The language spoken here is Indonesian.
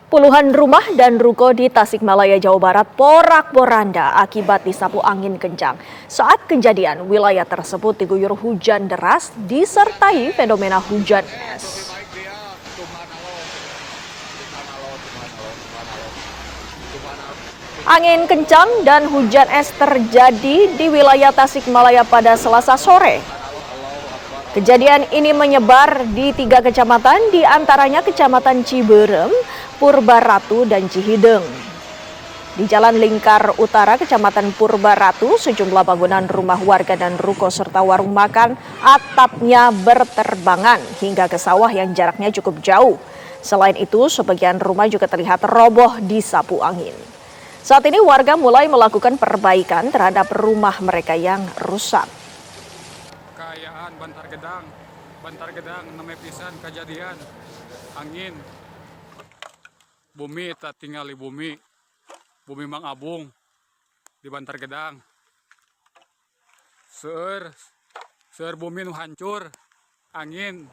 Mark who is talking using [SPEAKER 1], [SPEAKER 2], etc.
[SPEAKER 1] Puluhan rumah dan ruko di Tasikmalaya, Jawa Barat porak-poranda akibat disapu angin kencang. Saat kejadian, wilayah tersebut diguyur hujan deras disertai fenomena hujan es. Angin kencang dan hujan es terjadi di wilayah Tasikmalaya pada Selasa sore. Kejadian ini menyebar di 3 kecamatan, di antaranya Kecamatan Ciberem, Purbaratu, dan Cihideng. Di Jalan Lingkar Utara, Kecamatan Purbaratu, sejumlah bangunan rumah warga dan ruko serta warung makan atapnya berterbangan hingga ke sawah yang jaraknya cukup jauh. Selain itu, sebagian rumah juga terlihat roboh disapu angin. Saat ini warga mulai melakukan perbaikan terhadap rumah mereka yang rusak.
[SPEAKER 2] Kayaan Bantar Gedang, namanya pisan kejadian angin, bumi tak tinggal di bumi Mang Abung di Bantar Gedang, seur bumi nu hancur, angin.